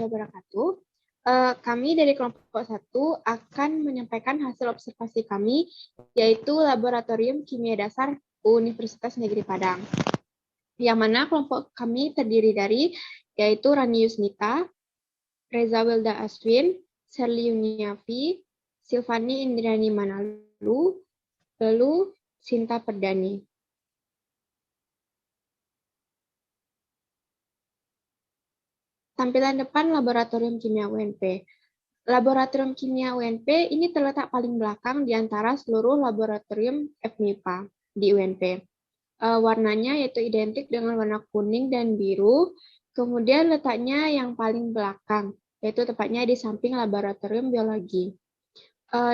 warahmatullahi wabarakatuh. Kami dari kelompok 1 akan menyampaikan hasil observasi kami, yaitu Laboratorium Kimia Dasar Universitas Negeri Padang. Yang mana kelompok kami terdiri dari, yaitu Rani Yusnita, Reza Wilda Aswin, Serli Yuniafi, Silvani Indrani Manalu, lalu Sinta Perdani. Tampilan depan Laboratorium Kimia UNP. Laboratorium Kimia UNP ini terletak paling belakang di antara seluruh laboratorium FMIPA di UNP. Warnanya yaitu identik dengan warna kuning dan biru. Kemudian letaknya yang paling belakang, yaitu tepatnya di samping laboratorium biologi.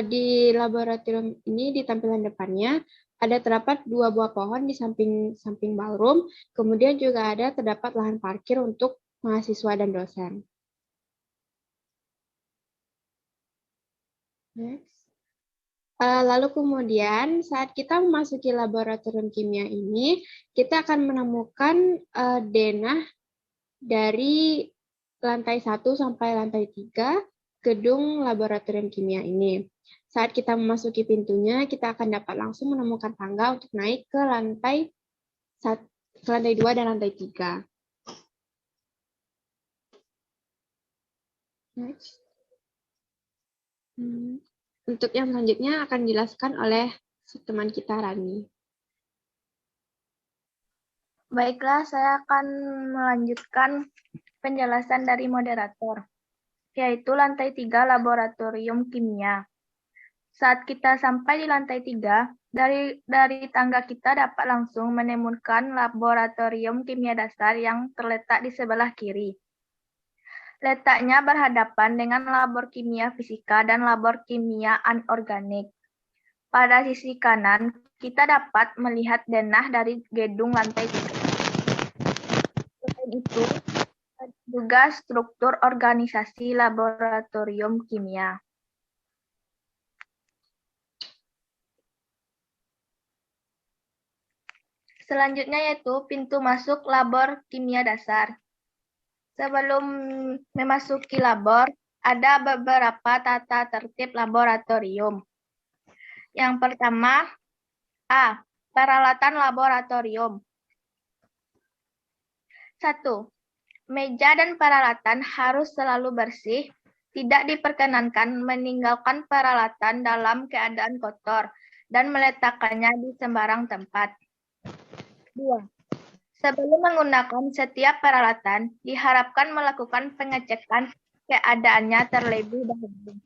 Di laboratorium ini di tampilan depannya ada terdapat 2 buah pohon di samping ballroom. Kemudian juga ada terdapat lahan parkir untuk mahasiswa dan dosen. Next. Lalu kemudian saat kita memasuki laboratorium kimia ini, kita akan menemukan denah dari lantai 1 sampai lantai 3 gedung laboratorium kimia ini. Saat kita memasuki pintunya, kita akan dapat langsung menemukan tangga untuk naik ke lantai 2 dan lantai 3. Next. Untuk yang selanjutnya akan dijelaskan oleh teman kita, Rani. Baiklah, saya akan melanjutkan penjelasan dari moderator, yaitu lantai 3 Laboratorium Kimia. Saat kita sampai di lantai 3, dari tangga kita dapat langsung menemukan Laboratorium Kimia Dasar yang terletak di sebelah kiri. Letaknya berhadapan dengan labor kimia fisika dan labor kimia anorganik. Pada sisi kanan, kita dapat melihat denah dari gedung lantai 3. Selain itu, juga struktur organisasi laboratorium kimia. Selanjutnya yaitu pintu masuk labor kimia dasar. Sebelum memasuki labor, ada beberapa tata tertib laboratorium. Yang pertama, A. Peralatan laboratorium. 1. Meja dan peralatan harus selalu bersih. Tidak diperkenankan meninggalkan peralatan dalam keadaan kotor dan meletakkannya di sembarang tempat. 2. Sebelum menggunakan setiap peralatan, diharapkan melakukan pengecekan keadaannya terlebih dahulu.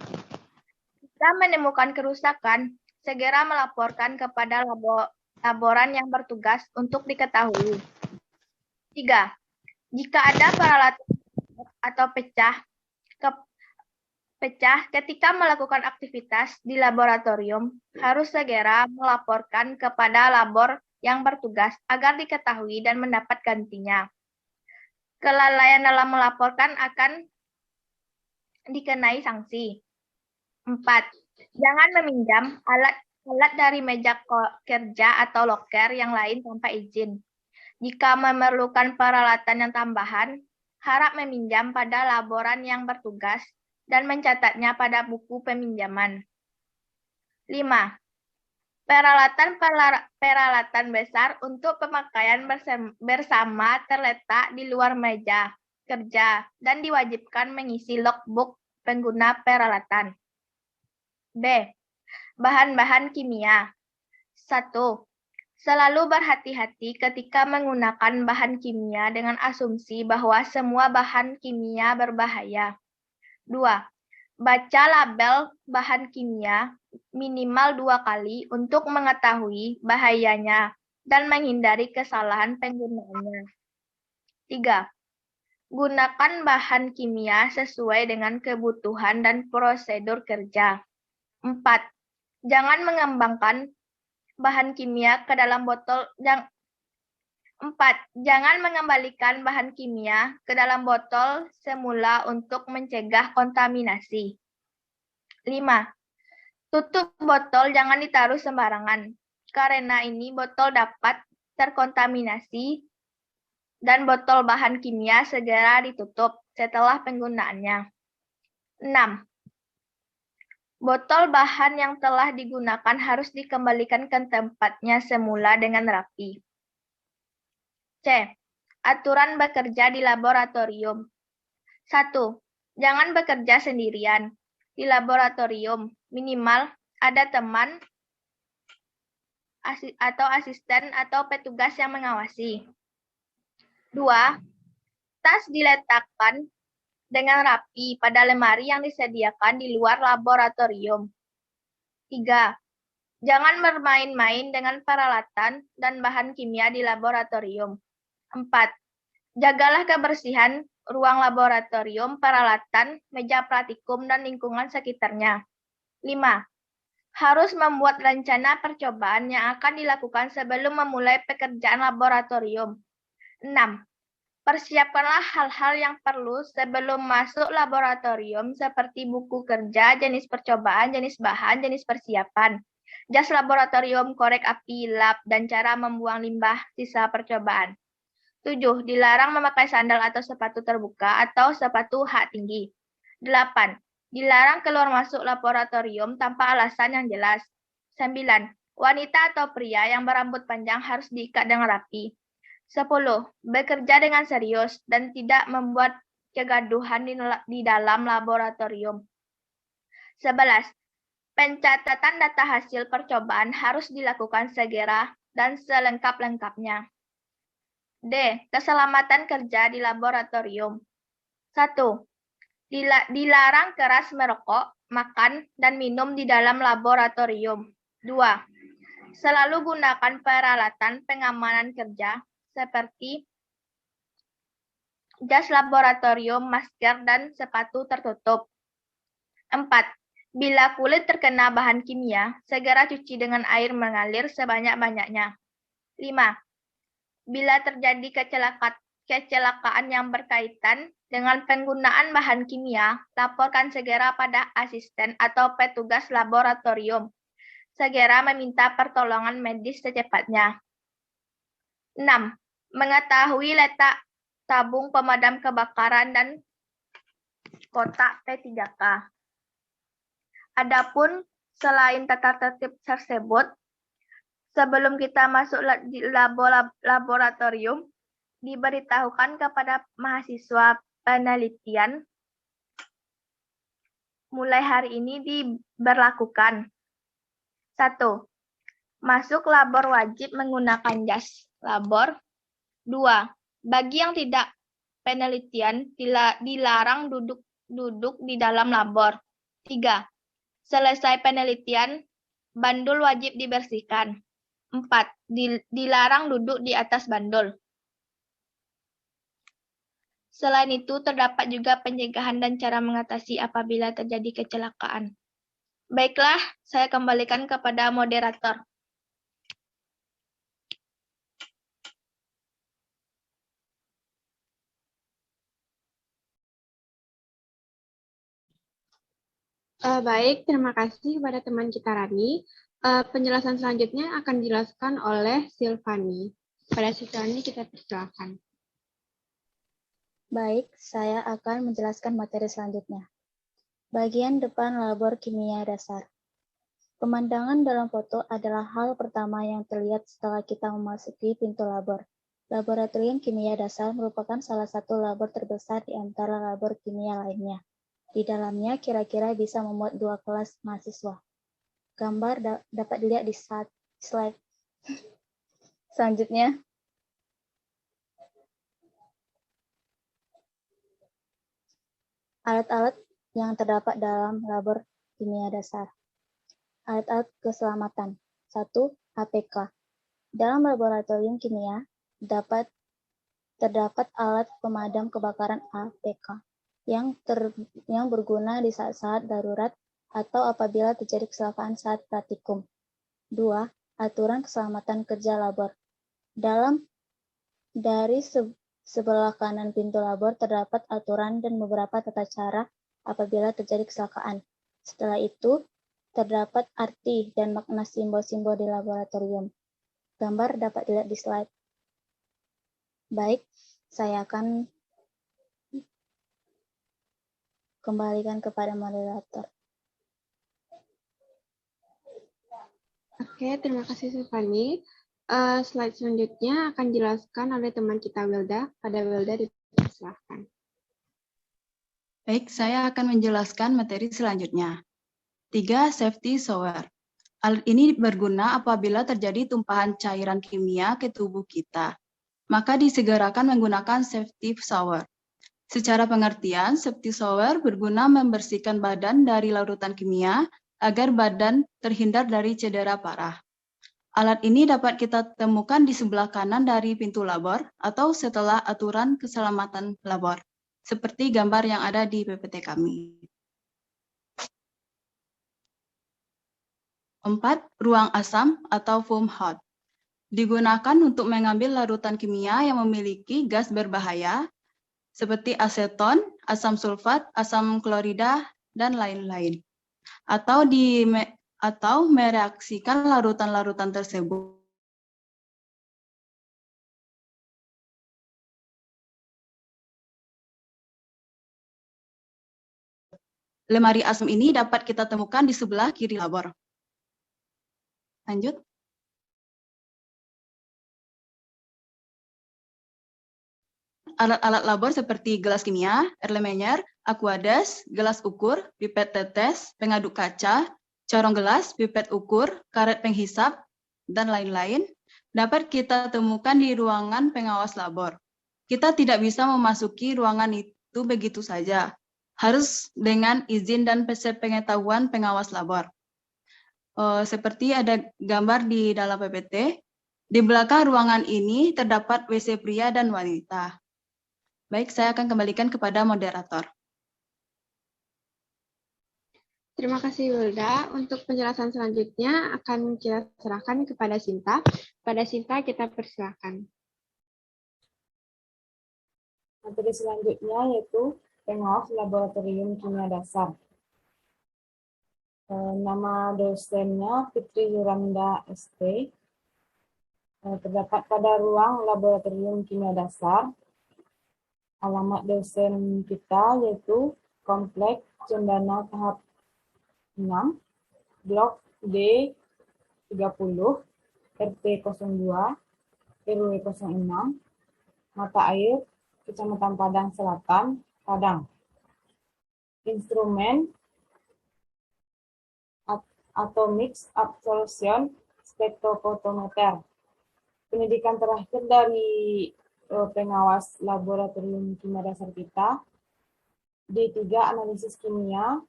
Jika menemukan kerusakan, segera melaporkan kepada laboran yang bertugas untuk diketahui. 3. Jika ada peralatan atau pecah ketika melakukan aktivitas di laboratorium, harus segera melaporkan kepada labor yang bertugas agar diketahui dan mendapat gantinya. Kelalaian dalam melaporkan akan dikenai sanksi. 4. Jangan meminjam alat dari meja kerja atau loker yang lain tanpa izin. Jika memerlukan peralatan yang tambahan, harap meminjam pada laboran yang bertugas dan mencatatnya pada buku peminjaman. 5. Peralatan besar untuk pemakaian bersama terletak di luar meja kerja dan diwajibkan mengisi logbook pengguna peralatan. B. Bahan-bahan kimia. 1. Selalu berhati-hati ketika menggunakan bahan kimia dengan asumsi bahwa semua bahan kimia berbahaya. 2. Baca label bahan kimia minimal 2 kali untuk mengetahui bahayanya dan menghindari kesalahan penggunaannya. 3. Gunakan bahan kimia sesuai dengan kebutuhan dan prosedur kerja. 4. Jangan mengembangkan bahan kimia ke dalam botol. 4. Jangan mengembalikan bahan kimia ke dalam botol semula untuk mencegah kontaminasi. 5. Tutup botol jangan ditaruh sembarangan, karena ini botol dapat terkontaminasi dan botol bahan kimia segera ditutup setelah penggunaannya. 6. Botol bahan yang telah digunakan harus dikembalikan ke tempatnya semula dengan rapi. C. Aturan bekerja di laboratorium. 1. Jangan bekerja sendirian. Di laboratorium, minimal ada teman atau asisten atau petugas yang mengawasi. 2. Tas diletakkan dengan rapi pada lemari yang disediakan di luar laboratorium. 3. Jangan bermain-main dengan peralatan dan bahan kimia di laboratorium. 4. Jagalah kebersihan ruang laboratorium, peralatan, meja praktikum, dan lingkungan sekitarnya. 5. Harus membuat rencana percobaan yang akan dilakukan sebelum memulai pekerjaan laboratorium. 6. Persiapkanlah hal-hal yang perlu sebelum masuk laboratorium seperti buku kerja, jenis percobaan, jenis bahan, jenis persiapan, jas laboratorium, korek api, lab, dan cara membuang limbah sisa percobaan. 7. Dilarang memakai sandal atau sepatu terbuka atau sepatu hak tinggi. 8. Dilarang keluar masuk laboratorium tanpa alasan yang jelas. 9. Wanita atau pria yang berambut panjang harus diikat dengan rapi. 10. Bekerja dengan serius dan tidak membuat kegaduhan di dalam laboratorium. 11. Pencatatan data hasil percobaan harus dilakukan segera dan selengkap-lengkapnya. D. Keselamatan kerja di laboratorium. 1. Dilarang keras merokok, makan, dan minum di dalam laboratorium. 2. Selalu gunakan peralatan pengamanan kerja seperti jas laboratorium, masker, dan sepatu tertutup. 4. Bila kulit terkena bahan kimia, segera cuci dengan air mengalir sebanyak-banyaknya. 5. Bila terjadi kecelakaan yang berkaitan dengan penggunaan bahan kimia, laporkan segera pada asisten atau petugas laboratorium. Segera meminta pertolongan medis secepatnya. 6. Mengetahui letak tabung pemadam kebakaran dan kotak P3K. Adapun selain tata tertib tersebut, sebelum kita masuk di laboratorium, diberitahukan kepada mahasiswa penelitian mulai hari ini diberlakukan. 1. Masuk labor wajib menggunakan jas labor. 2. Bagi yang tidak penelitian, dilarang duduk di dalam labor. 3. Selesai penelitian, bandul wajib dibersihkan. 4. Dilarang duduk di atas bandul. Selain itu, terdapat juga pencegahan dan cara mengatasi apabila terjadi kecelakaan. Baiklah, saya kembalikan kepada moderator. Baik, terima kasih kepada teman kita Rani. Penjelasan selanjutnya akan dijelaskan oleh Silvani. Pada Silvani kita persilakan. Baik, saya akan menjelaskan materi selanjutnya. Bagian depan labor kimia dasar. Pemandangan dalam foto adalah hal pertama yang terlihat setelah kita memasuki pintu labor. Laboratorium kimia dasar merupakan salah satu labor terbesar di antara labor kimia lainnya. Di dalamnya kira-kira bisa memuat 2 kelas mahasiswa. Gambar dapat dilihat di slide selanjutnya. Alat-alat yang terdapat dalam labor kimia dasar. Alat-alat keselamatan. 1. APK. Dalam laboratorium kimia terdapat alat pemadam kebakaran APK yang berguna di saat-saat darurat atau apabila terjadi kecelakaan saat praktikum. 2. Aturan keselamatan kerja labor. Dari sebelah kanan pintu labor terdapat aturan dan beberapa tata cara apabila terjadi kecelakaan. Setelah itu, terdapat arti dan makna simbol-simbol di laboratorium. Gambar dapat dilihat di slide. Baik, Saya akan kembalikan kepada moderator. Oke, terima kasih Stefani. Slide selanjutnya akan dijelaskan oleh teman kita Wilda. Pada Wilda dipersilahkan. Baik, saya akan menjelaskan materi selanjutnya. 3. Safety shower. Alat ini berguna apabila terjadi tumpahan cairan kimia ke tubuh kita. Maka disegerakan menggunakan safety shower. Secara pengertian, safety shower berguna membersihkan badan dari larutan kimia agar badan terhindar dari cedera parah. Alat ini dapat kita temukan di sebelah kanan dari pintu labor atau setelah aturan keselamatan labor, seperti gambar yang ada di PPT kami. 4. Ruang asam atau foam hood. Digunakan untuk mengambil larutan kimia yang memiliki gas berbahaya, seperti aseton, asam sulfat, asam klorida, dan lain-lain. Atau mereaksikan larutan-larutan tersebut. Lemari asam ini dapat kita temukan di sebelah kiri labor. Lanjut. Alat-alat labor seperti gelas kimia, Erlenmeyer, aqueduct, gelas ukur, pipet tetes, pengaduk kaca, corong gelas, pipet ukur, karet penghisap, dan lain-lain dapat kita temukan di ruangan pengawas labor. Kita tidak bisa memasuki ruangan itu begitu saja, harus dengan izin dan sepengetahuan pengawas labor. Seperti ada gambar di dalam PPT, di belakang ruangan ini terdapat WC pria dan wanita. Baik, saya akan kembalikan kepada moderator. Terima kasih Wilda. Untuk penjelasan selanjutnya akan kita serahkan kepada Sinta. Pada Sinta kita persilakan. Materi selanjutnya yaitu pengawas laboratorium kimia dasar. Nama dosennya Fitri Yuranda SP. Terdapat pada ruang laboratorium kimia dasar. Alamat dosen kita yaitu Komplek Cendana tahap 6, Blok D 30, RT 02, RW 06, Mata Air, Kecamatan Padang Selatan, Padang. Instrumen Atomic Absorption Spectrophotometer. Pendidikan terakhir dari pengawas laboratorium kimia dasar kita, D3 Analisis Kimia,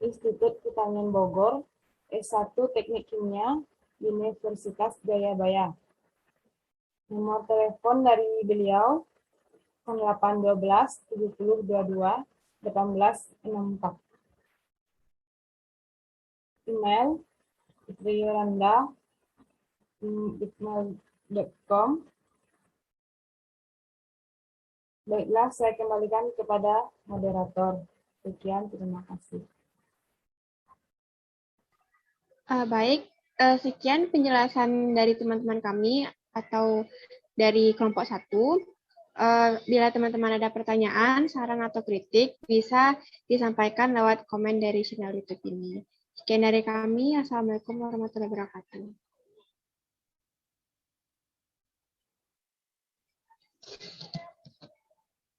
Institut Pertanian Bogor, S1 Teknik Kimia, Universitas Jayabaya. Nomor telepon dari beliau 0812 7022 1864. Email fitriyolanda@gmail.com. Baiklah, saya kembalikan kepada moderator. Sekian, terima kasih. Baik, sekian penjelasan dari teman-teman kami atau dari kelompok 1. Bila teman-teman ada pertanyaan, saran atau kritik, bisa disampaikan lewat komen dari channel YouTube ini. Sekian dari kami. Assalamualaikum warahmatullahi wabarakatuh.